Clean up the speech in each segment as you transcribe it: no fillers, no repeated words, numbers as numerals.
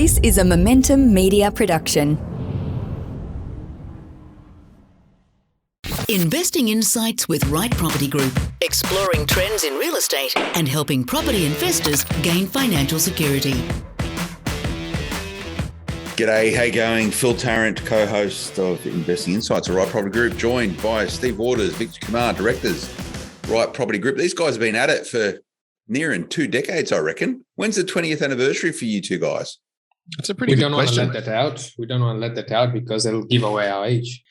This is a Momentum Media production. Investing Insights with Right Property Group, exploring trends in real estate and helping property investors gain financial security. G'day, how you going? Phil Tarrant, co-host of Investing Insights, a Right Property Group, joined by Steve Waters, Victor Kumar, directors, Right Property Group. These guys have been at it for nearing 2 decades, I reckon. When's the 20th anniversary for you two guys? That's a pretty good question. We don't want to let that out because it'll give away our age.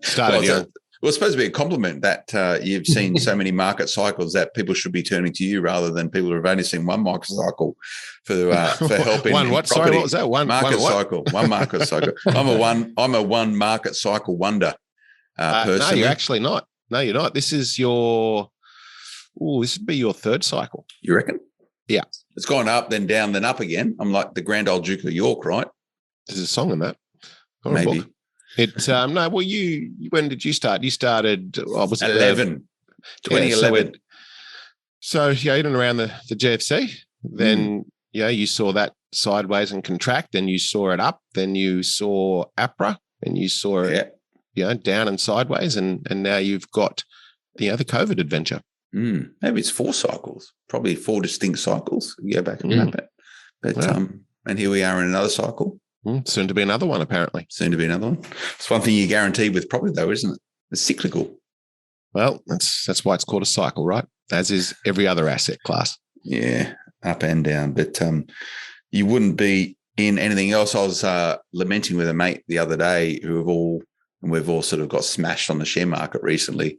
Started young. Well, it's supposed to be a compliment that you've seen so many market cycles that people should be turning to you rather than people who have only seen one market cycle for help in one what? Property. Sorry, what was that? One market what? cycle. One market cycle. I'm a one market cycle wonder person. No, you're actually not. No, you're not. This is this would be your third cycle. You reckon? Yeah. It's gone up, then down, then up again. I'm like the grand old Duke of York, right? There's a song in that. Or maybe. A book. It no. Well, when did you start? You started. Was it 2011. So in and around the GFC. Then you saw that sideways and contract. Then you saw it up. Then you saw APRA. And you saw it down and sideways. And now you've got the COVID adventure. Maybe it's 4 cycles. Probably 4 distinct cycles. Go back and map it. But and here we are in another cycle. Soon to be another one, apparently. Soon to be another one. It's one thing you guarantee with property, though, isn't it? It's cyclical. Well, that's why it's called a cycle, right? As is every other asset class. Yeah, up and down. But you wouldn't be in anything else. I was lamenting with a mate the other day we've all sort of got smashed on the share market recently.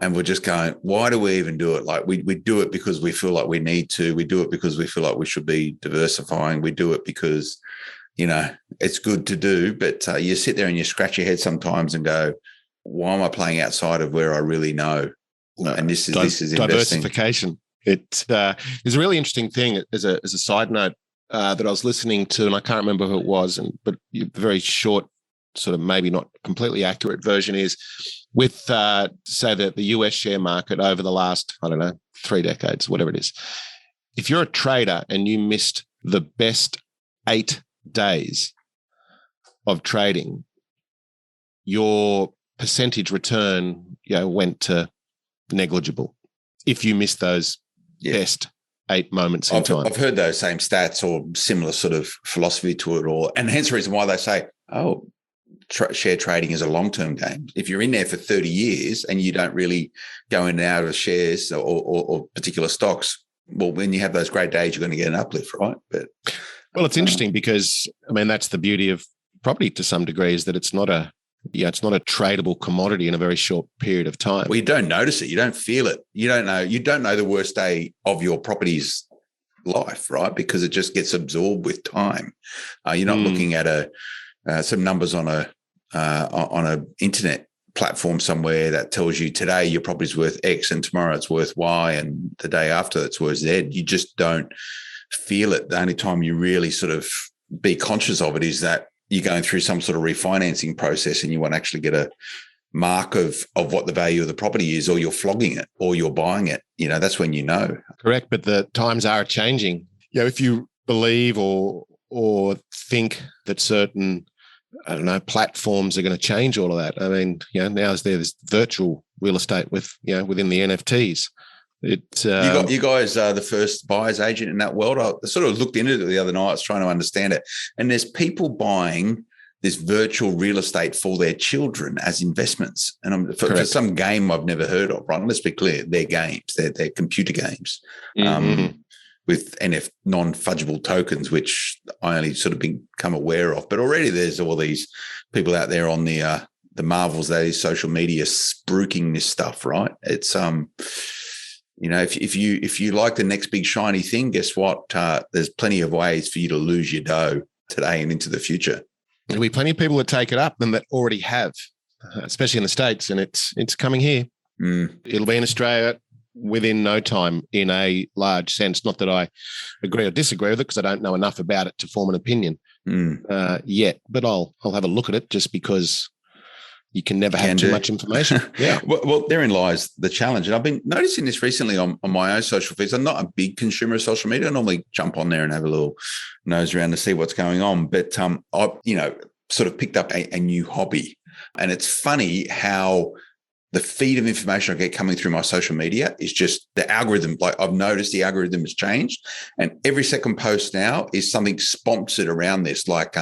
And we're just going, why do we even do it? Like we do it because we feel like we need to. We do it because we feel like we should be diversifying. We do it because, it's good to do. But you sit there and you scratch your head sometimes and go, why am I playing outside of where I really know? And this is investing. Diversification. It is a really interesting thing as a side note that I was listening to, and I can't remember who it was, but the very short, sort of maybe not completely accurate version is with, say, the US share market over the last, 3 decades, whatever it is. If you're a trader and you missed the best 8 days of trading, your percentage return, went to negligible if you missed those best 8 moments in time. I've heard those same stats or similar sort of philosophy to it all. And hence the reason why they say, share trading is a long-term game. If you're in there for 30 years and you don't really go in and out of shares or particular stocks, well, when you have those great days, you're going to get an uplift, right? But it's interesting because, that's the beauty of property to some degree, is that it's not a tradable commodity in a very short period of time. Well, you don't notice it. You don't feel it. You don't know the worst day of your property's life, right? Because it just gets absorbed with time. You're not looking at some numbers on a internet platform somewhere that tells you today your property's worth X and tomorrow it's worth Y and the day after it's worth Z. You just don't feel it. The only time you really sort of be conscious of it is that you're going through some sort of refinancing process and you want to actually get a mark of what the value of the property is, or you're flogging it or you're buying it. That's when you know. Correct. But the times are changing. If you believe or think that certain platforms are going to change all of that. Now there's virtual real estate within the NFTs. You guys are the first buyer's agent in that world. I sort of looked into it the other night. I was trying to understand it. And there's people buying this virtual real estate for their children as investments. And for some game I've never heard of, right? Let's be clear, they're games. They're computer games. With non-fungible tokens, which I only sort of become aware of. But already there's all these people out there on the marvels that is social media spruiking this stuff, right? It's if you like the next big shiny thing, guess what? There's plenty of ways for you to lose your dough today and into the future. There'll be plenty of people that take it up and that already have, especially in the States, and it's coming here. It'll be in Australia within no time in a large sense. Not that I agree or disagree with it, because I don't know enough about it to form an opinion yet, but I'll have a look at it just because You can never have too much information. Yeah. Well, therein lies the challenge. And I've been noticing this recently on my own social feeds. I'm not a big consumer of social media. I normally jump on there and have a little nose around to see what's going on. But I, sort of picked up a new hobby. And it's funny how the feed of information I get coming through my social media is just the algorithm. Like, I've noticed the algorithm has changed, and every second post now is something sponsored around this, like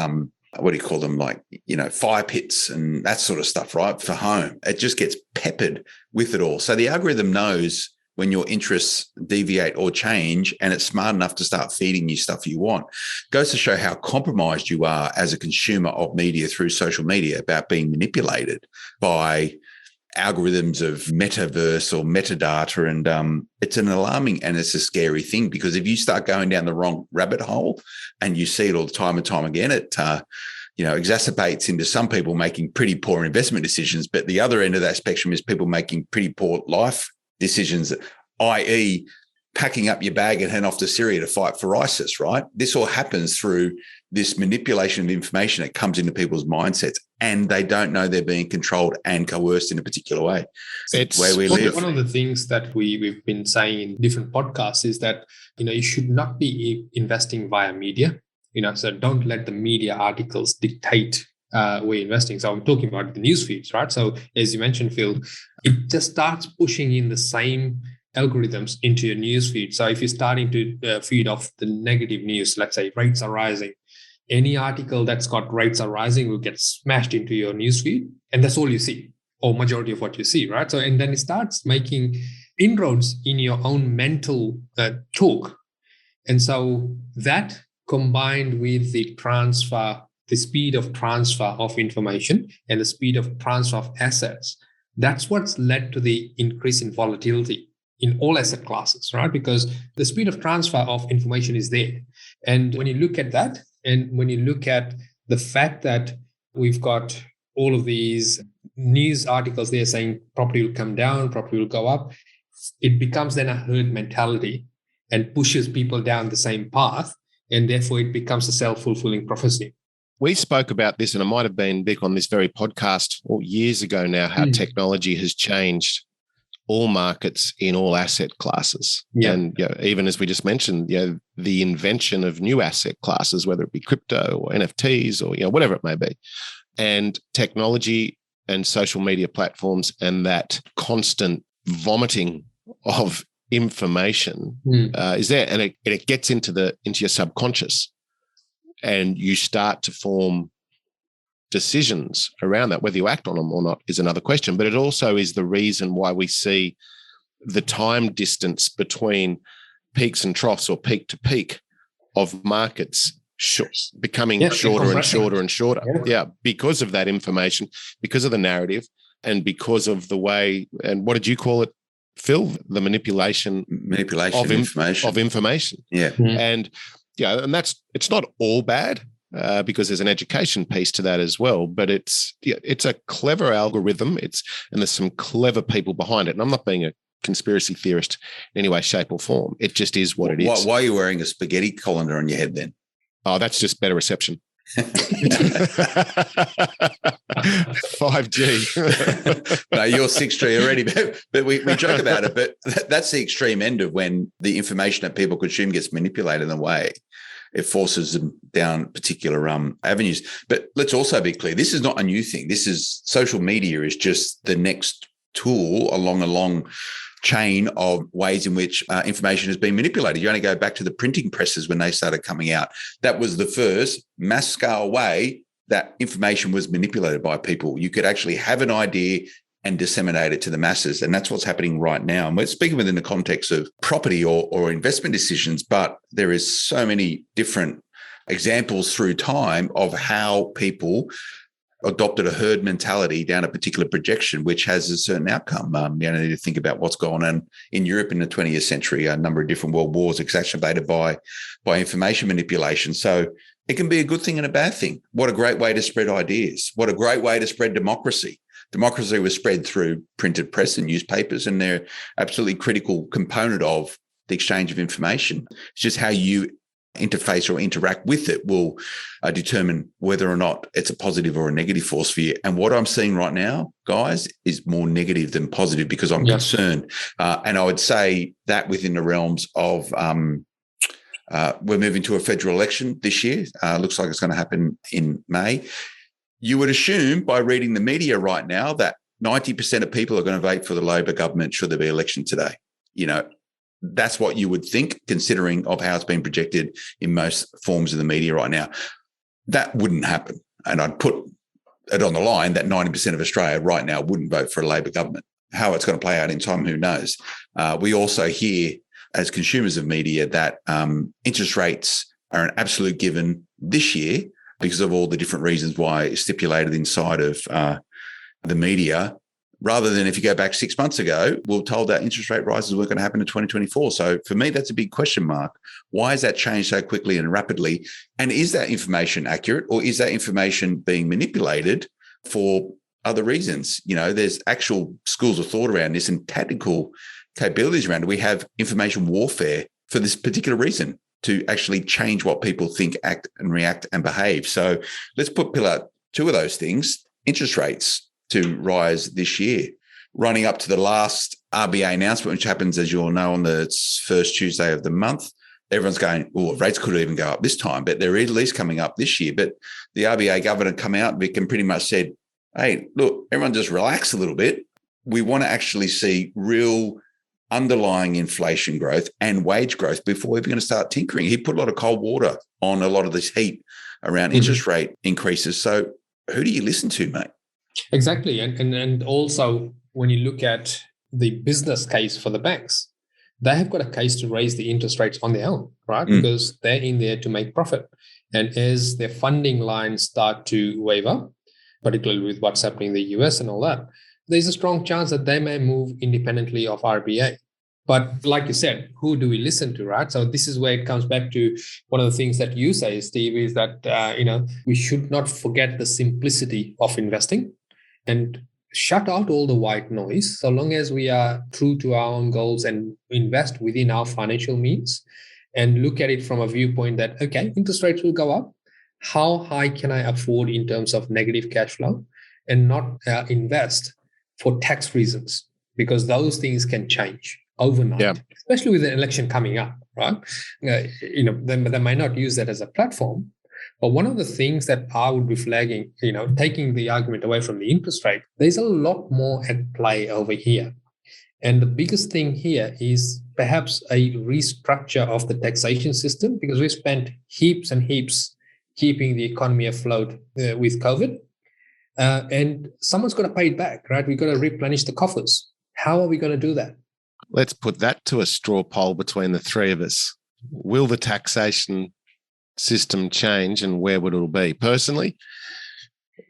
what do you call them? Like, fire pits and that sort of stuff, right? For home. It just gets peppered with it all. So the algorithm knows when your interests deviate or change, and it's smart enough to start feeding you stuff you want. Goes to show how compromised you are as a consumer of media through social media about being manipulated by algorithms of metaverse or metadata. And it's an alarming and it's a scary thing, because if you start going down the wrong rabbit hole, and you see it all the time and time again, it exacerbates into some people making pretty poor investment decisions. But the other end of that spectrum is people making pretty poor life decisions, i.e. packing up your bag and heading off to Syria to fight for ISIS, right? This all happens through this manipulation of information that comes into people's mindsets, and they don't know they're being controlled and coerced in a particular way. It's where we live. One of the things that we've been saying in different podcasts is that, you should not be investing via media, so don't let the media articles dictate where you're investing. So I'm talking about the news feeds, right? So as you mentioned, Phil, it just starts pushing in the same algorithms into your news feed. So if you're starting to feed off the negative news, let's say rates are rising, any article that's got rates are rising will get smashed into your news feed, and that's all you see, or majority of what you see, right? So, and then it starts making inroads in your own mental talk. And so that, combined with the speed of transfer of information and the speed of transfer of assets, that's what's led to the increase in volatility in all asset classes, right? Because the speed of transfer of information is there. And when you look at that, and when you look at the fact that we've got all of these news articles there saying property will come down, property will go up, it becomes then a herd mentality and pushes people down the same path. And therefore, it becomes a self-fulfilling prophecy. We spoke about this, and it might have been, Vic, on this very podcast years ago now, how technology has changed all markets in all asset classes. Yeah. And even as we just mentioned, the invention of new asset classes, whether it be crypto or NFTs or whatever it may be, and technology and social media platforms, and that constant vomiting of information is there, and it gets into your subconscious, and you start to form decisions around that. Whether you act on them or not is another question, but it also is the reason why we see the time distance between peaks and troughs, or peak to peak, of markets becoming shorter and shorter and shorter. Yeah, because of that information, because of the narrative, and because of the way, and what did you call it, Phil? The manipulation of information. Yeah. And it's not all bad. Because there's an education piece to that as well, but it's a clever algorithm. And there's some clever people behind it. And I'm not being a conspiracy theorist in any way, shape, or form. It just is what it is. Why are you wearing a spaghetti colander on your head then? Oh, that's just better reception. 5G. No, you're 6G already, but we joke about it. But that's the extreme end of when the information that people consume gets manipulated in a way. It forces them down particular avenues. But let's also be clear, this is not a new thing. Social media is just the next tool along a long chain of ways in which information has been manipulated. You only go back to the printing presses when they started coming out. That was the first mass scale way that information was manipulated by people. You could actually have an idea and disseminate it to the masses. And that's what's happening right now. And we're speaking within the context of property or investment decisions, but there is so many different examples through time of how people adopted a herd mentality down a particular projection, which has a certain outcome. You need to think about what's going on in Europe in the 20th century, a number of different world wars exacerbated by information manipulation. So it can be a good thing and a bad thing. What a great way to spread ideas. What a great way to spread democracy. Democracy was spread through printed press and newspapers, and they're absolutely critical component of the exchange of information. It's just how you interface or interact with it will determine whether or not it's a positive or a negative force for you. And what I'm seeing right now, guys, is more negative than positive because I'm concerned. And I would say that within the realms of we're moving to a federal election this year. Looks like it's going to happen in May. You would assume by reading the media right now that 90% of people are going to vote for the Labor government should there be election today. That's what you would think, considering of how it's been projected in most forms of the media right now. That wouldn't happen. And I'd put it on the line that 90% of Australia right now wouldn't vote for a Labor government. How it's going to play out in time, who knows? We also hear, as consumers of media, that interest rates are an absolute given this year because of all the different reasons why it's stipulated inside of the media, rather than if you go back 6 months ago, we were told that interest rate rises weren't going to happen in 2024. So for me, that's a big question mark. Why has that changed so quickly and rapidly? And is that information accurate, or is that information being manipulated for other reasons? There's actual schools of thought around this and tactical capabilities around it. We have information warfare for this particular reason, to actually change what people think, act and react and behave. So let's put pillar 2 of those things, interest rates to rise this year, running up to the last RBA announcement, which happens, as you all know, on the first Tuesday of the month. Everyone's going, rates could even go up this time, but they're at least coming up this year. But the RBA governor come out, Vic, and pretty much said, hey, look, everyone just relax a little bit. We want to actually see real underlying inflation growth and wage growth before we're going to start tinkering. He put a lot of cold water on a lot of this heat around interest rate increases. So who do you listen to, mate? Exactly. And also, when you look at the business case for the banks, they have got a case to raise the interest rates on their own, right? Because they're in there to make profit. And as their funding lines start to waver, particularly with what's happening in the US and all that, there's a strong chance that they may move independently of RBA. But like you said, who do we listen to, right? So this is where it comes back to one of the things that you say, Steve, is that, we should not forget the simplicity of investing and shut out all the white noise. So long as we are true to our own goals and invest within our financial means and look at it from a viewpoint that, okay, interest rates will go up. How high can I afford in terms of negative cash flow, and not invest for tax reasons, because those things can change overnight, especially with an election coming up, right? They might not use that as a platform. But one of the things that I would be flagging, taking the argument away from the interest rate, there's a lot more at play over here. And the biggest thing here is perhaps a restructure of the taxation system, because we've spent heaps and heaps keeping the economy afloat with COVID. And someone's got to pay it back, right? We've got to replenish the coffers. How are we going to do that? Let's put that to a straw poll between the three of us. Will the taxation system change, and where would it be? Personally,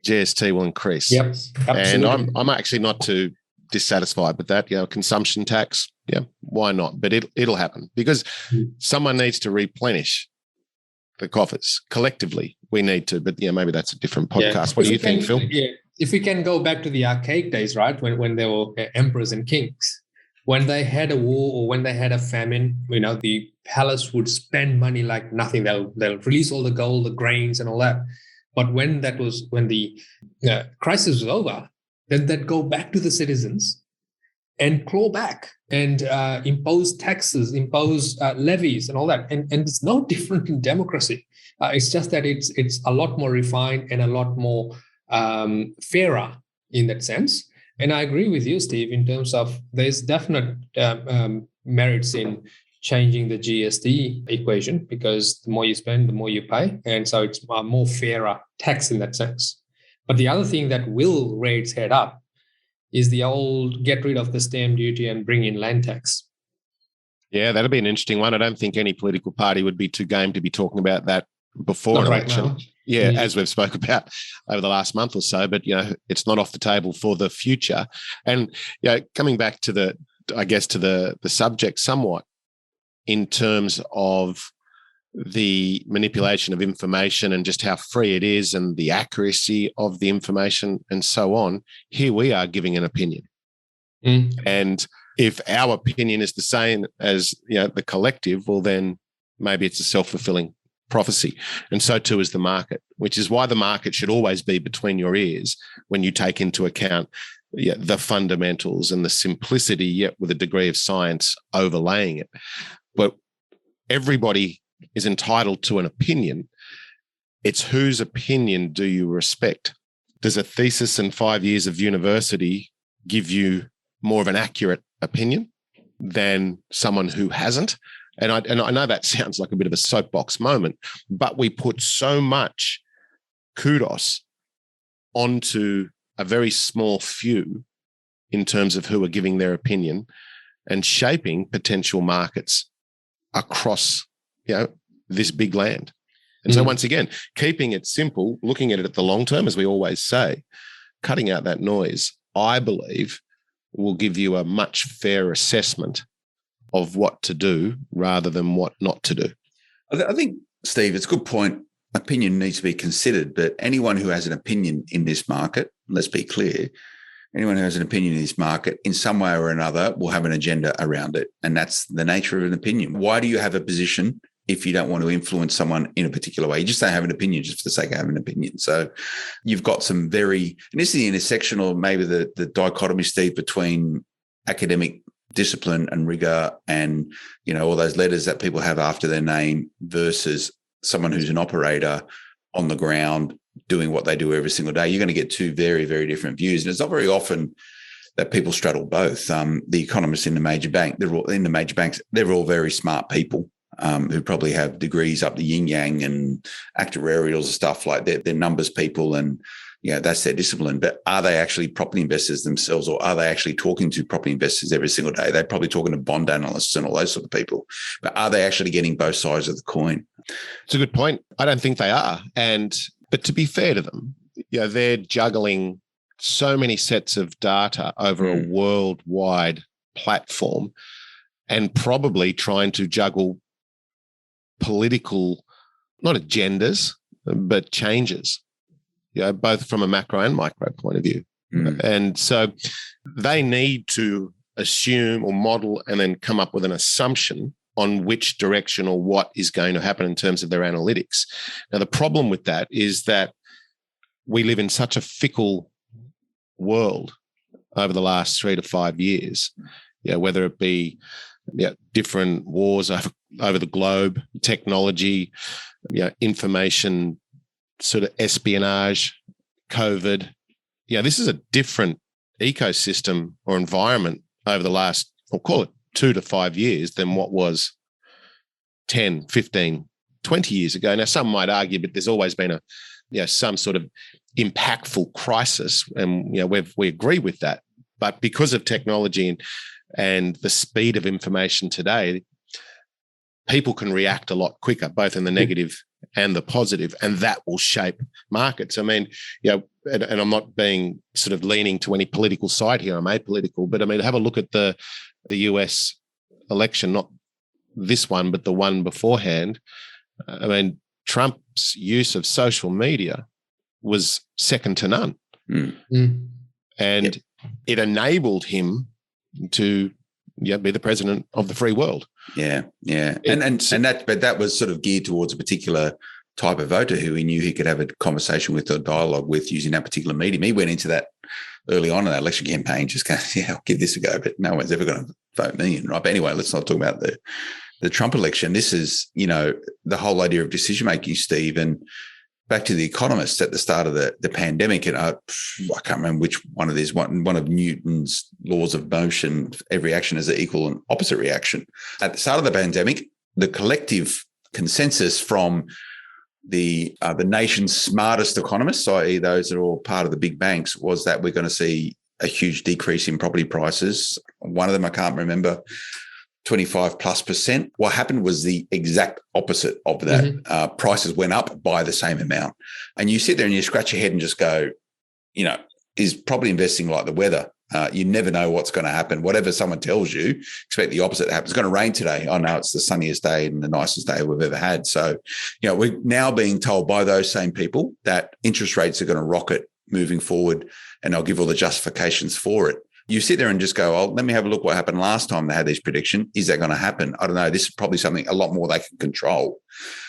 GST will increase. Yep, absolutely. And I'm actually not too dissatisfied with that. Consumption tax, why not? But it'll happen, because someone needs to replenish the coffers collectively. We need to, but maybe that's a different podcast. Yeah. What do you think, Phil? Yeah, if we can go back to the archaic days, right, when there were emperors and kings, when they had a war or when they had a famine, the palace would spend money like nothing. They'll release all the gold, the grains, and all that. But when the crisis was over, then they'd go back to the citizens and claw back and impose taxes, impose levies, and all that. And it's no different in democracy. It's just that it's a lot more refined and a lot more fairer in that sense. And I agree with you, Steve, in terms of there's definite merits in changing the GST equation, because the more you spend, the more you pay. And so it's a more fairer tax in that sense. But the other thing that will raise head up is the old get rid of the stamp duty and bring in land tax. Yeah, that'd be an interesting one. I don't think any political party would be too game to be talking about that before an election. Now. Yeah, as we've spoke about over the last month or so, but it's not off the table for the future. And coming back to the subject somewhat, in terms of the manipulation of information and just how free it is and the accuracy of the information and so on, here we are giving an opinion. And if our opinion is the same as the collective, well then maybe it's a self-fulfilling prophecy. And so too is the market, which is why the market should always be between your ears when you take into account the fundamentals and the simplicity, yet with a degree of science overlaying it. But everybody is entitled to an opinion. It's whose opinion do you respect? Does a thesis and 5 years of university give you more of an accurate opinion than someone who hasn't? And I know that sounds like a bit of a soapbox moment, but we put so much kudos onto a very small few in terms of who are giving their opinion and shaping potential markets across, this big land. And so once again, keeping it simple, looking at it at the long term, as we always say, cutting out that noise, I believe will give you a much fairer assessment of what to do rather than what not to do. I think, Steve, it's a good point. Opinion needs to be considered, but anyone who has an opinion in this market, let's be clear, anyone who has an opinion in this market in some way or another will have an agenda around it. And that's the nature of an opinion. Why do you have a position if you don't want to influence someone in a particular way? You just don't have an opinion just for the sake of having an opinion. So you've got some and this is the intersection or maybe the dichotomy, Steve, between academic discipline and rigor and, all those letters that people have after their name versus someone who's an operator on the ground doing what they do every single day. You're going to get two very, very different views. And it's not very often that people straddle both. The economists in the major banks, they're all very smart people. Who probably have degrees up the yin yang and actuarials and stuff like that. They're numbers people and, that's their discipline. But are they actually property investors themselves, or are they actually talking to property investors every single day? They're probably talking to bond analysts and all those sort of people. But are they actually getting both sides of the coin? It's a good point. I don't think they are. But to be fair to them, they're juggling so many sets of data over a worldwide platform and probably trying to juggle political, not agendas, but changes, both from a macro and micro point of view. And so they need to assume or model and then come up with an assumption on which direction or what is going to happen in terms of their analytics. Now, the problem with that is that we live in such a fickle world over the last 3 to 5 years, whether it be different wars over the globe, technology, information, sort of espionage, COVID. This is a different ecosystem or environment over the last, I'll call it 2 to 5 years than what was 10, 15, 20 years ago. Now, some might argue, but there's always been some sort of impactful crisis, and we agree with that. But because of technology and the speed of information today, people can react a lot quicker, both in the negative and the positive, and that will shape markets. I mean, and I'm not being sort of leaning to any political side here. I'm apolitical, but I mean, have a look at the US election, not this one, but the one beforehand. I mean, Trump's use of social media was second to none. And it enabled him to be the president of the free world. And that was sort of geared towards a particular type of voter who he knew he could have a conversation with or dialogue with using that particular medium. He went into that early on in that election campaign, just going, I'll give this a go, but no one's ever going to vote me in, right? But anyway, let's not talk about the Trump election. This is, the whole idea of decision making, Steve, and back to the economists at the start of the pandemic, and I can't remember which one of these, one of Newton's laws of motion, every action is an equal and opposite reaction. At the start of the pandemic, the collective consensus from the nation's smartest economists, i.e. those that are all part of the big banks, was that we're going to see a huge decrease in property prices. One of them, I can't remember, 25+%. What happened was the exact opposite of that. Prices went up by the same amount. And you sit there and you scratch your head and just go, is property investing like the weather? You never know what's going to happen. Whatever someone tells you, expect the opposite to happen. It's going to rain today. Oh, no, it's the sunniest day and the nicest day we've ever had. So, we're now being told by those same people that interest rates are going to rocket moving forward, and I'll give all the justifications for it. You sit there and just go, oh, let me have a look what happened last time they had this prediction. Is that going to happen? I don't know. This is probably something a lot more they can control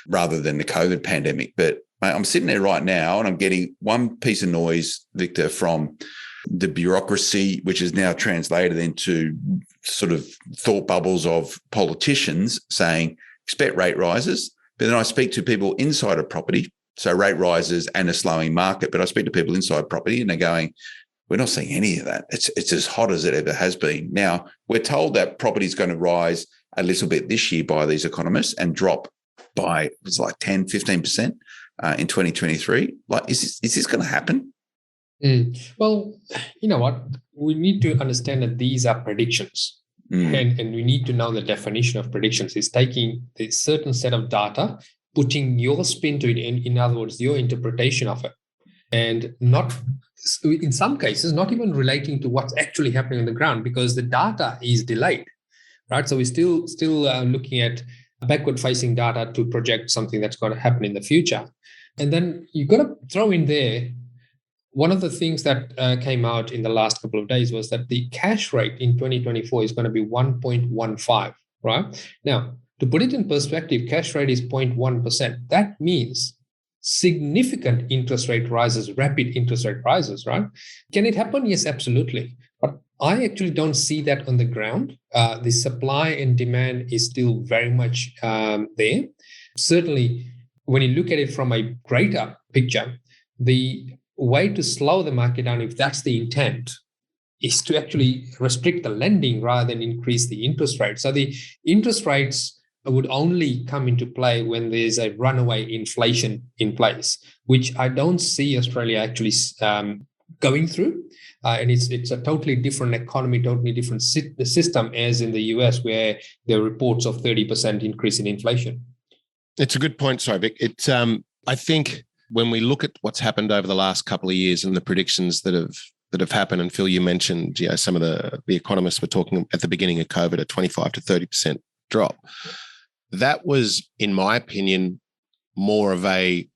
rather than the COVID pandemic. But I'm sitting there right now and I'm getting one piece of noise, Victor, from the bureaucracy, which is now translated into sort of thought bubbles of politicians saying, expect rate rises. But then I speak to people inside of property, so rate rises and a slowing market. But I speak to people inside property and they're going, we're not seeing any of that. It's as hot as it ever has been. Now, we're told that property is going to rise a little bit this year by these economists and drop by, it's like 10, 15% in 2023. Like, is this going to happen? Well, you know what? We need to understand that these are predictions. And we need to know the definition of predictions is taking a certain set of data, putting your spin to it, in other words, your interpretation of it. And not, in some cases, not even relating to what's actually happening on the ground because the data is delayed, right? So we're still looking at backward-facing data to project something that's going to happen in the future. And then you've got to throw in there, one of the things that came out in the last couple of days was that the cash rate in 2024 is going to be 1.15, right? Now, to put it in perspective, cash rate is 0.1%. That means significant interest rate rises, rapid interest rate rises, right? Can it happen? Yes, absolutely. But I actually don't see that on the ground. The supply and demand is still very much there. Certainly, when you look at it from a greater picture, the way to slow the market down, if that's the intent, is to actually restrict the lending rather than increase the interest rate. So the interest rates would only come into play when there's a runaway inflation in place, which I don't see Australia actually going through. And it's a totally different economy, totally different system as in the US, where there are reports of 30% increase in inflation. It's a good point, sorry, Vic. It's I think when we look at what's happened over the last couple of years and the predictions that have happened, and Phil, you mentioned, some of the economists were talking at the beginning of COVID a 25 to 30% drop. That was, in my opinion, more of a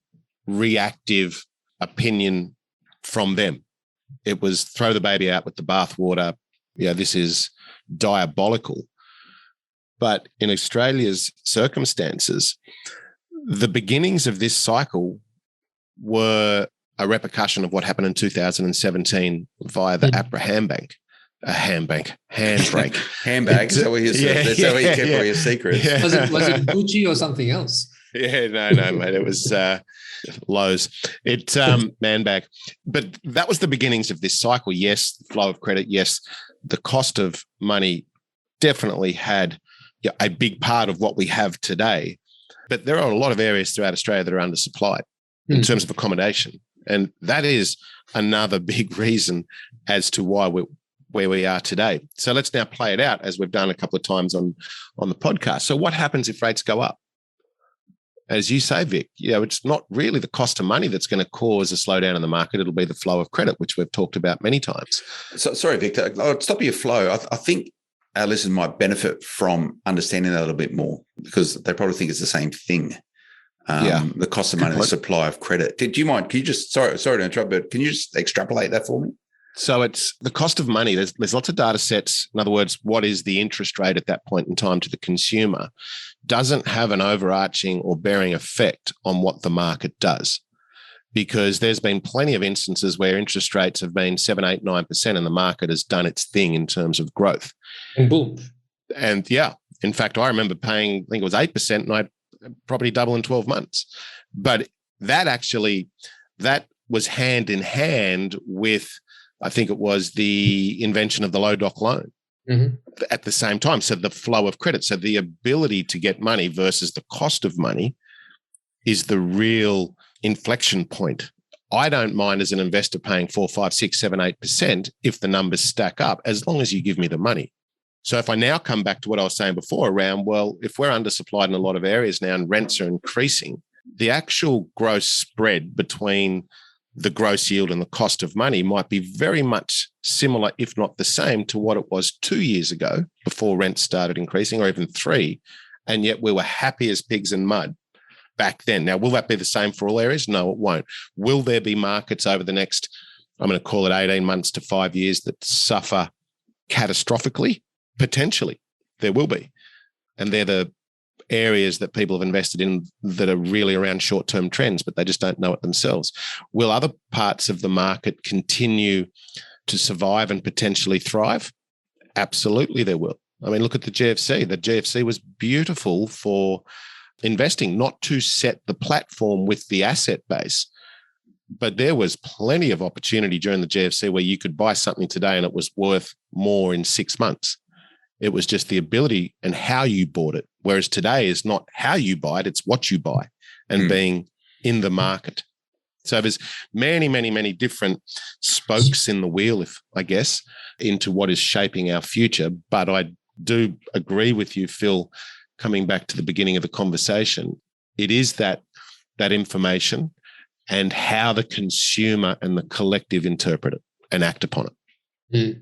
reactive opinion from them. It was throw the baby out with the bathwater. This is diabolical. But in Australia's circumstances, the beginnings of this cycle were a repercussion of what happened in 2017 via the APRA handbrake. Handbrake. Handbag. That's how we kept all your secrets. Yeah. Was it Gucci or something else? Yeah, no, mate. It was Lowe's. It's man bag. But that was the beginnings of this cycle. Yes, the flow of credit. Yes, the cost of money definitely had a big part of what we have today. But there are a lot of areas throughout Australia that are undersupplied in terms of accommodation. And that is another big reason as to why we're where we are today. So let's now play it out as we've done a couple of times on the podcast. So what happens if rates go up? As you say, Vic, it's not really the cost of money that's going to cause a slowdown in the market. It'll be the flow of credit, which we've talked about many times. So, sorry, Victor, I'll stop your flow. I think our listeners might benefit from understanding that a little bit more because they probably think it's the same thing. The cost of money, the supply of credit. Do you mind? Can you just, sorry to interrupt, but can you just extrapolate that for me? So it's the cost of money. There's lots of data sets. In other words, what is the interest rate at that point in time to the consumer doesn't have an overarching or bearing effect on what the market does, because there's been plenty of instances where interest rates have been 7, 8, 9% and the market has done its thing in terms of growth. And boom. And in fact, I remember paying, I think it was 8% and I property double in 12 months. But that was hand in hand with, I think it was the invention of the low doc loan at the same time. So the flow of credit, so the ability to get money versus the cost of money is the real inflection point. I don't mind as an investor paying 4, 5, 6, 7, 8% if the numbers stack up, as long as you give me the money. So if I now come back to what I was saying before around, well, if we're undersupplied in a lot of areas now and rents are increasing, the actual gross spread between the gross yield and the cost of money might be very much similar, if not the same, to what it was 2 years ago before rents started increasing, or even 3. And yet we were happy as pigs in mud back then. Now, will that be the same for all areas? No, it won't. Will there be markets over the next, I'm going to call it 18 months to 5 years that suffer catastrophically? Potentially, there will be. And they're the areas that people have invested in that are really around short-term trends, but they just don't know it themselves. Will other parts of the market continue to survive and potentially thrive? Absolutely, there will. I mean, look at the GFC. The GFC was beautiful for investing, not to set the platform with the asset base, but there was plenty of opportunity during the GFC where you could buy something today and it was worth more in 6 months. It was just the ability and how you bought it. Whereas today is not how you buy it, it's what you buy and being in the market. So there's many, many, many different spokes in the wheel, into what is shaping our future. But I do agree with you, Phil, coming back to the beginning of the conversation. It is that information and how the consumer and the collective interpret it and act upon it,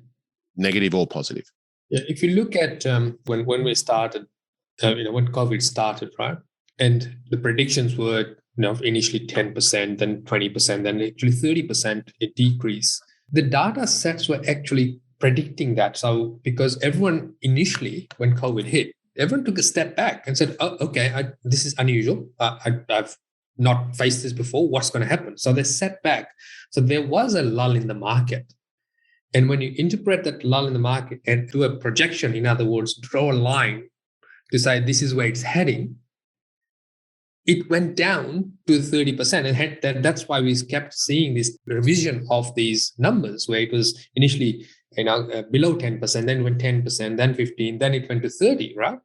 negative or positive. Yeah, if you look at when we started, when COVID started, right, and the predictions were initially 10%, then 20%, then actually 30% a decrease. The data sets were actually predicting that. So because everyone initially, when COVID hit, everyone took a step back and said, "Oh, okay, this is unusual. I've not faced this before. What's going to happen?" So they sat back. So there was a lull in the market. And when you interpret that lull in the market and do a projection, in other words, draw a line to say this is where it's heading, it went down to 30%. And that's why we kept seeing this revision of these numbers, where it was initially below 10%, then went 10%, then 15%, then it went to 30%, right?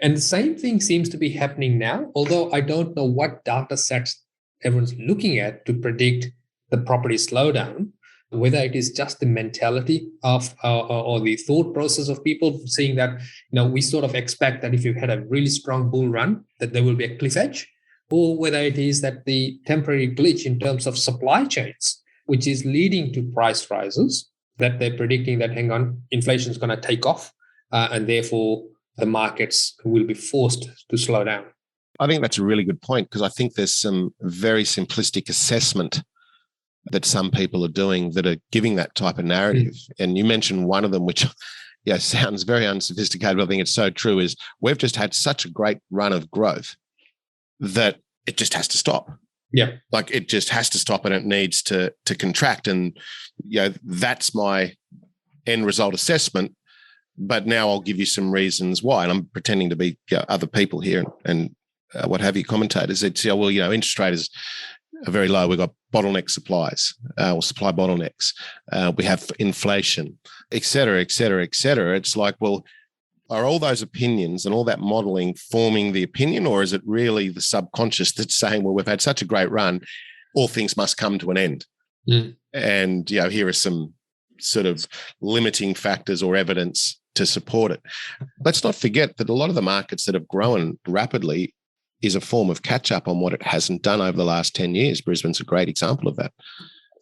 And the same thing seems to be happening now, although I don't know what data sets everyone's looking at to predict the property slowdown, whether it is just the mentality of or the thought process of people seeing that, we sort of expect that if you've had a really strong bull run, that there will be a cliff edge, or whether it is that the temporary glitch in terms of supply chains, which is leading to price rises, that they're predicting that, hang on, inflation is going to take off, and therefore the markets will be forced to slow down. I think that's a really good point, because I think there's some very simplistic assessment that some people are doing that are giving that type of narrative. And you mentioned one of them, which sounds very unsophisticated, but I think it's so true, is we've just had such a great run of growth that it just has to stop. Yeah. Like it just has to stop and it needs to contract. And, that's my end result assessment. But now I'll give you some reasons why. And I'm pretending to be other people here and what have you, commentators. It's, interest rates are very low. We've got bottleneck supplies or supply bottlenecks. We have inflation, et cetera, et cetera, et cetera. It's like, well, are all those opinions and all that modeling forming the opinion, or is it really the subconscious that's saying, well, we've had such a great run, all things must come to an end? And, here are some sort of limiting factors or evidence to support it. Let's not forget that a lot of the markets that have grown rapidly is a form of catch up on what it hasn't done over the last 10 years. Brisbane's a great example of that.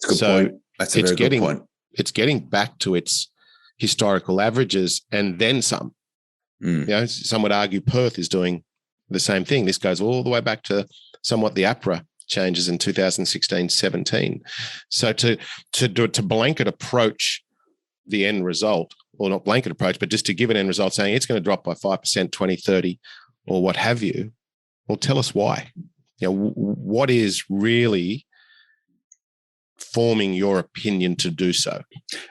That's a good point. That's a very good point. It's getting back to its historical averages and then some. Some would argue Perth is doing the same thing. This goes all the way back to somewhat the APRA changes in 2016-17. So to blanket approach the end result, or not blanket approach, but just to give an end result saying it's going to drop by 5%, 20, 30, or what have you, well, tell us why. What is really forming your opinion to do so?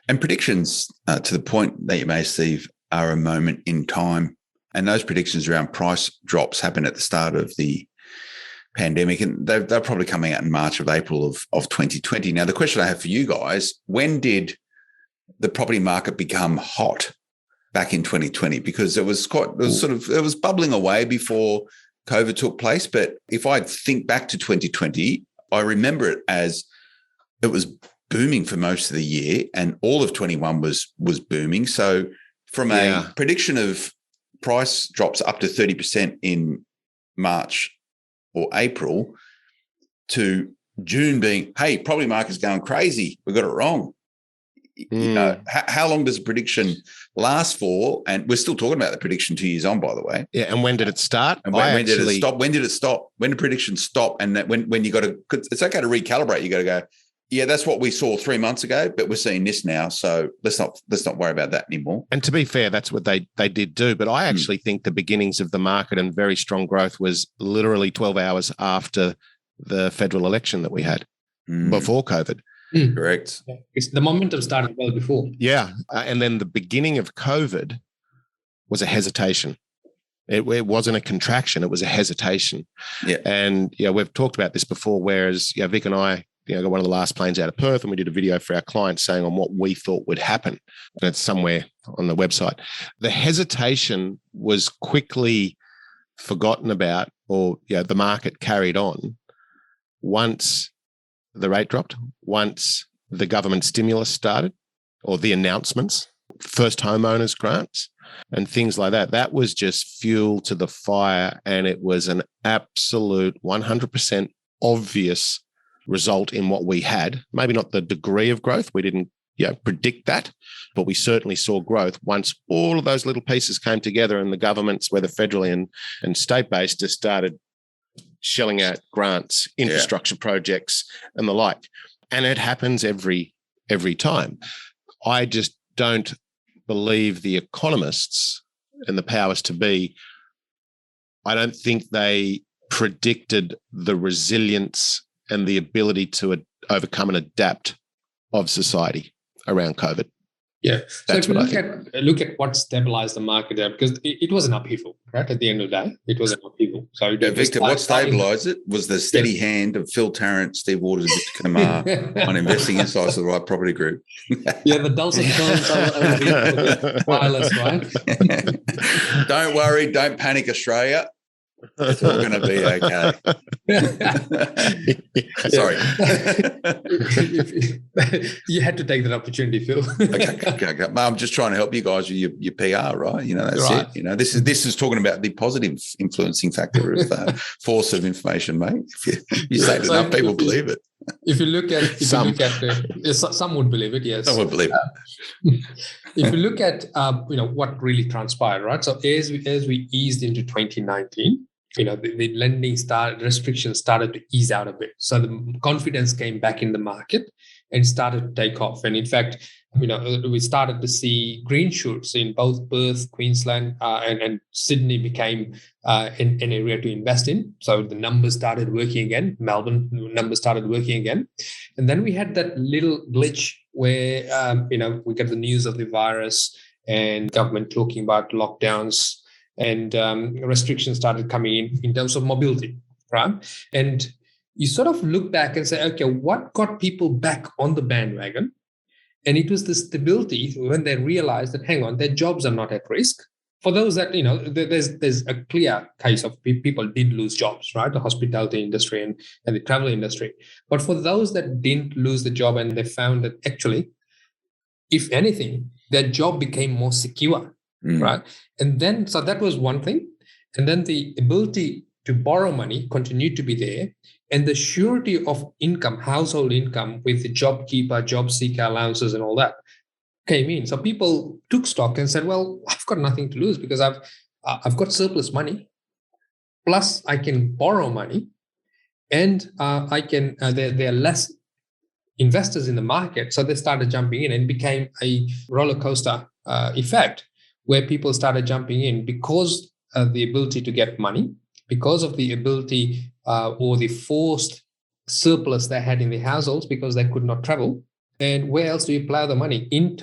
And predictions, to the point that you made, Steve, are a moment in time. And those predictions around price drops happened at the start of the pandemic, and they're probably coming out in March or April of 2020. Now, the question I have for you guys, when did the property market become hot back in 2020? Because it was bubbling away before COVID took place. But if I think back to 2020, I remember it as it was booming for most of the year, and all of 21 was booming. So from a prediction of price drops up to 30% in March or April to June being, hey, property market's going crazy, we got it wrong. How long does a prediction last for? And we're still talking about the prediction 2 years on, by the way. Yeah, and when did it start? And when did it stop? When did it stop? When did predictions stop? And that when you got to, it's okay to recalibrate. You got to go, Yeah, that's what we saw 3 months ago, but we're seeing this now. So let's not worry about that anymore. And to be fair, that's what they did do. But I actually think the beginnings of the market and very strong growth was literally 12 hours after the federal election that we had before COVID. Correct. It's the momentum started well before. Yeah. And then the beginning of COVID was a hesitation. It wasn't a contraction. It was a hesitation. Yeah. And we've talked about this before, whereas Vic and I got one of the last planes out of Perth, and we did a video for our clients saying on what we thought would happen. And it's somewhere on the website. The hesitation was quickly forgotten about, or the market carried on once the rate dropped, once the government stimulus started, or the announcements, first homeowners grants, and things like that. That was just fuel to the fire, and it was an absolute 100% obvious result in what we had. Maybe not the degree of growth. We didn't predict that, but we certainly saw growth once all of those little pieces came together, and the governments, whether federally and state-based, just started shelling out grants, infrastructure projects, and the like. And it happens every time. I just don't believe the economists and the powers to be. I don't think they predicted the resilience and the ability to overcome and adapt of society around COVID. Yeah. That's so if you what look at what stabilized the market there, because it was an upheaval, right? At the end of the day, it was an upheaval. So Victor, what stabilised it was the steady hand of Phil Tarrant, Steve Waters, and Mr. Kumar on investing insights of the right property group. The dulcet tones of the wireless, right? Don't worry, don't panic, Australia. It's all going to be okay. Sorry. You had to take that opportunity, Phil. Okay. I'm just trying to help you guys with your PR, right? That's right. It. This is talking about the positive influencing factor of force of information, mate. If you say it enough, people believe it. If you look at, some would believe it, yes. Some would believe it. If you look at, what really transpired, right? So as we eased into 2019, the lending restrictions started to ease out a bit. So the confidence came back in the market and started to take off. And in fact, we started to see green shoots in both Perth, Queensland, and Sydney became an area to invest in. So the numbers started working again. Melbourne numbers started working again. And then we had that little glitch where, we got the news of the virus and government talking about lockdowns, and restrictions started coming in terms of mobility, right? And you sort of look back and say, okay, what got people back on the bandwagon? And it was the stability when they realized that, hang on, their jobs are not at risk. For those that, there's a clear case of people did lose jobs, right? The hospitality industry and the travel industry. But for those that didn't lose the job and they found that actually, if anything, their job became more secure, right? And then, so that was one thing. And then the ability to borrow money continued to be there. And the surety of income, household income with the JobKeeper, job seeker allowances and all that came in. So people took stock and said, well, I've got nothing to lose because I've got surplus money. Plus I can borrow money, and I can, there are less investors in the market. So they started jumping in, and it became a roller coaster effect where people started jumping in because of the ability to get money, because of the ability or the forced surplus they had in the households because they could not travel. And where else do you plow the money? In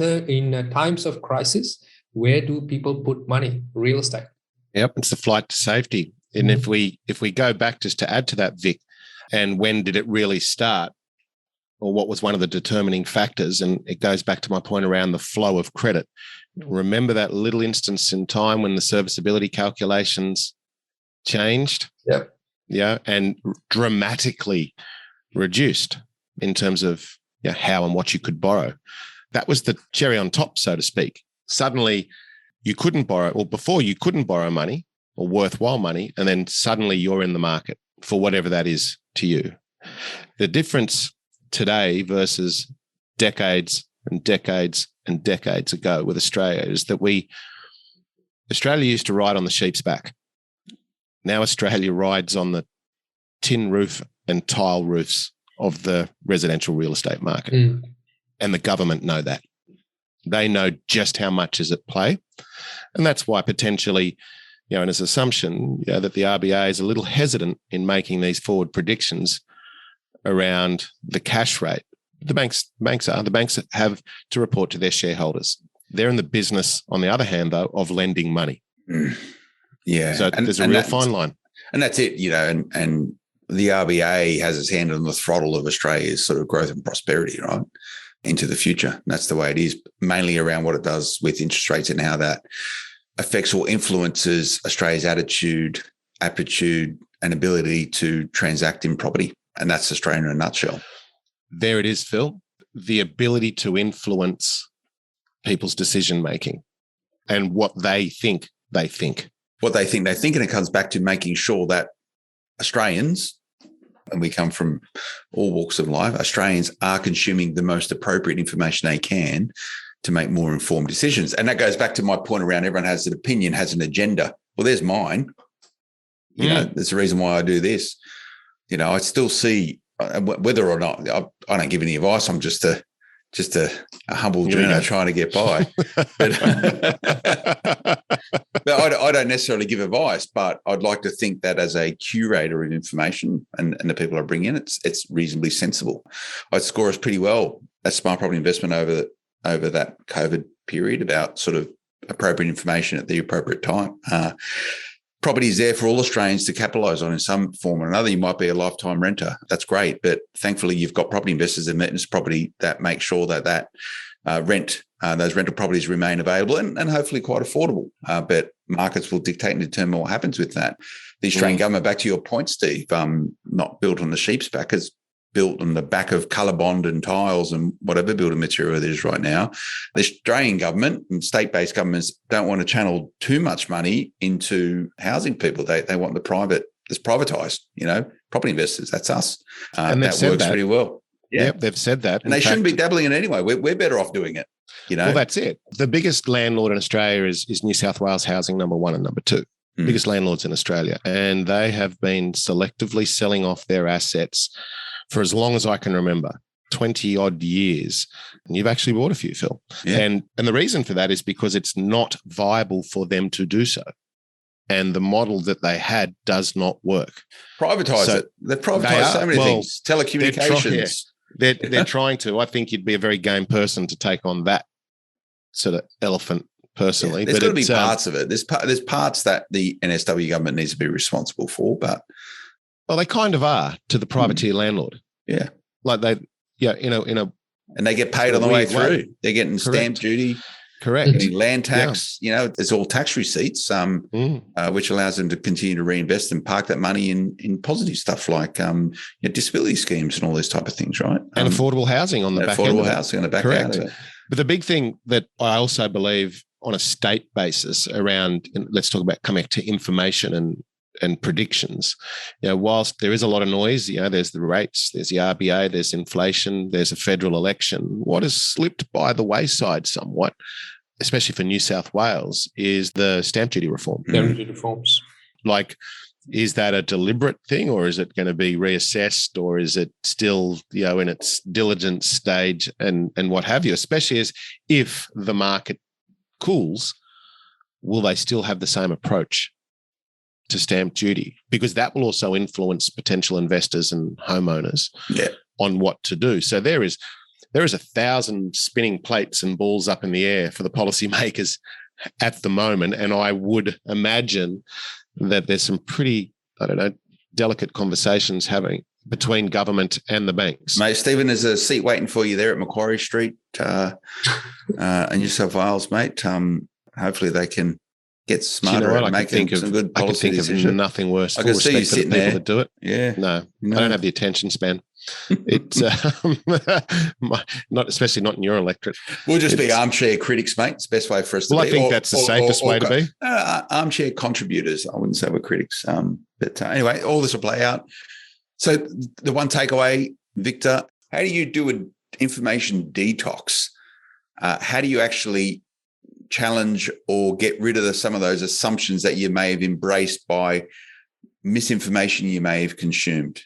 times of crisis, where do people put money? Real estate. Yep, it's the flight to safety. And if we go back just to add to that, Vic, and when did it really start, or what was one of the determining factors? And it goes back to my point around the flow of credit. Remember that little instance in time when the serviceability calculations changed? Yep. Yeah, and dramatically reduced in terms of how and what you could borrow. That was the cherry on top, so to speak. Suddenly you couldn't borrow, or before you couldn't borrow money or worthwhile money, and then suddenly you're in the market for whatever that is to you. The difference today versus decades and decades and decades ago with Australia is that Australia used to ride on the sheep's back. Now Australia rides on the tin roof and tile roofs of the residential real estate market. And the government know that. They know just how much is at play. And that's why potentially, in its assumption, that the RBA is a little hesitant in making these forward predictions around the cash rate. The banks have to report to their shareholders. They're in the business, on the other hand, though, of lending money. Yeah. So there's a real fine line. And that's it, and the RBA has its hand on the throttle of Australia's sort of growth and prosperity, right, into the future. And that's the way it is, mainly around what it does with interest rates and how that affects or influences Australia's attitude, aptitude, and ability to transact in property. And that's Australia in a nutshell. There it is, Phil. The ability to influence people's decision-making and what they think they think. What they think they think, and it comes back to making sure that Australians, and we come from all walks of life, Australians are consuming the most appropriate information they can to make more informed decisions. And that goes back to my point around everyone has an opinion, has an agenda. Well, there's mine. There's a reason why I do this. I still see whether or not I don't give any advice. I'm just a humble journo trying to get by. But I don't necessarily give advice, but I'd like to think that as a curator of information and the people I bring in, it's reasonably sensible. I'd score us pretty well as smart property investment over that COVID period about sort of appropriate information at the appropriate time. Property is there for all Australians to capitalise on in some form or another. You might be a lifetime renter. That's great. But thankfully, you've got property investors in maintenance property that make sure that those rental properties remain available and hopefully quite affordable. But markets will dictate and determine what happens with that. The Australian government, back to your point, Steve, not built on the sheep's back, is built on the back of ColourBond and tiles and whatever building material there is right now. The Australian government and state-based governments don't want to channel too much money into housing people. They want it's privatised, property investors. That's us. And that works pretty well. Yeah, they've said that. And they shouldn't be dabbling in it anyway. We're better off doing it, Well, that's it. The biggest landlord in Australia is New South Wales Housing, number 1 and number 2. Biggest landlords in Australia. And they have been selectively selling off their assets for as long as I can remember, 20 odd years. And you've actually bought a few, Phil. Yeah. And the reason for that is because it's not viable for them to do so. And the model that they had does not work. Privatise it. They've privatised so many things. Telecommunications. They're trying to. I think you'd be a very game person to take on that sort of elephant personally. Yeah, there's got to be parts of it. There's parts that the NSW government needs to be responsible for, but well, they kind of are to the privateer landlord. Yeah, like they, and they get paid on the way through. They're getting stamp duty, getting land tax. Yeah. It's all tax receipts, which allows them to continue to reinvest and park that money in positive stuff like disability schemes and all those type of things, right? And affordable housing on the back end. Affordable housing on the back end of it. But the big thing that I also believe on a state basis around, let's talk about coming to information and predictions, whilst there is a lot of noise, there's the rates, there's the RBA, there's inflation, there's a federal election. What has slipped by the wayside somewhat, especially for New South Wales, is the stamp duty reform. Stamp duty reforms. Like, is that a deliberate thing, or is it going to be reassessed, or is it still, in its diligence stage and what have you, especially as if the market cools, will they still have the same approach to stamp duty? Because that will also influence potential investors and homeowners on what to do. So there is 1,000 spinning plates and balls up in the air for the policymakers at the moment. And I would imagine that there's some pretty, delicate conversations having between government and the banks. Mate, Stephen, there's a seat waiting for you there at Macquarie Street in New South Wales, mate. Hopefully they can get smarter and make some good policy decisions. I can think of nothing worse. I can see you sitting there. That do it. Yeah. No, I don't have the attention span. It's especially not in your electorate. We'll just be armchair critics, mate. It's the best way for us to be. Well, I think that's the safest way to be. Armchair contributors. I wouldn't say we're critics. But anyway, all this will play out. So the one takeaway, Victor, how do you do an information detox? How do you actually challenge or get rid of some of those assumptions that you may have embraced by misinformation you may have consumed?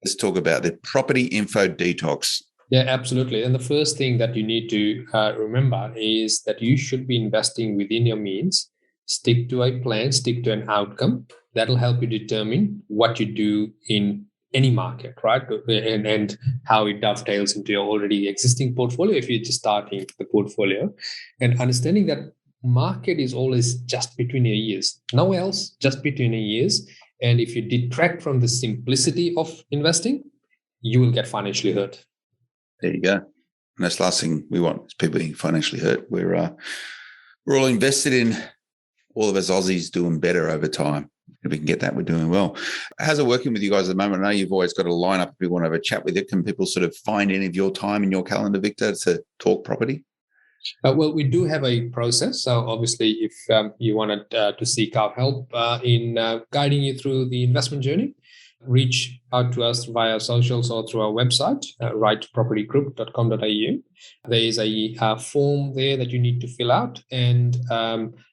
Let's talk about the property info detox. Yeah, absolutely. And the first thing that you need to remember is that you should be investing within your means. Stick to a plan, stick to an outcome. That'll help you determine what you do in any market, right? And how it dovetails into your already existing portfolio if you're just starting the portfolio. And understanding that market is always just between your ears. Nowhere else, just between your ears. And if you detract from the simplicity of investing, you will get financially hurt. There you go. And that's the last thing we want is people being financially hurt. We're all invested in all of us Aussies doing better over time. If we can get that, we're doing well. How's it working with you guys at the moment? I know you've always got a lineup if people want to have a chat with you. Can people sort of find any of your time in your calendar, Victor, to talk property? Well, we do have a process. So obviously, if you wanted to seek our help in guiding you through the investment journey, reach out to us via socials or through our website, rightpropertygroup.com.au. There is a form there that you need to fill out, and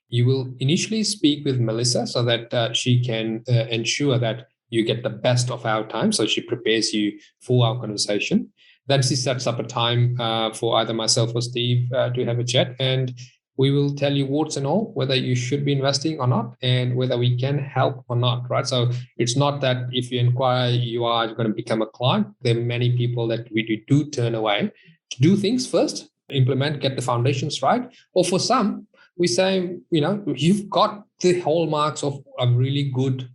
you will initially speak with Melissa so that she can ensure that you get the best of our time. So she prepares you for our conversation. Then she sets up a time for either myself or Steve to have a chat, and we will tell you warts and all, whether you should be investing or not, and whether we can help or not, right? So it's not that if you inquire, you are going to become a client. There are many people that we do turn away to do things first, implement, get the foundations right. Or for some, we say, you've got the hallmarks of a really good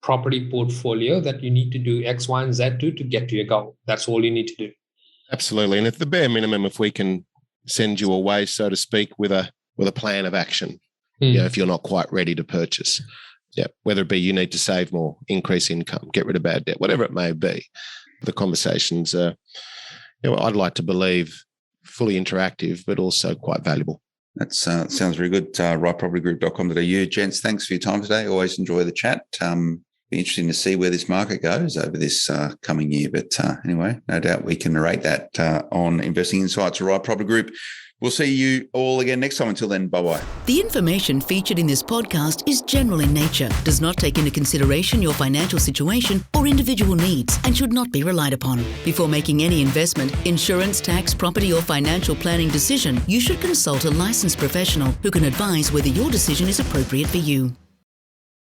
property portfolio that you need to do X, Y, and Z to get to your goal. That's all you need to do. Absolutely. And at the bare minimum, if we can send you away, so to speak, with a plan of action, if you're not quite ready to purchase, whether it be you need to save more, increase income, get rid of bad debt, whatever it may be, the conversations are, I'd like to believe fully interactive, but also quite valuable. That sounds very good. Rightpropertygroup.com.au. Gents, thanks for your time today. Always enjoy the chat. Be interesting to see where this market goes over this coming year. But anyway, no doubt we can narrate that on Investing Insights or Right Property Group. We'll see you all again next time. Until then, bye-bye. The information featured in this podcast is general in nature, does not take into consideration your financial situation or individual needs, and should not be relied upon. Before making any investment, insurance, tax, property, or financial planning decision, you should consult a licensed professional who can advise whether your decision is appropriate for you.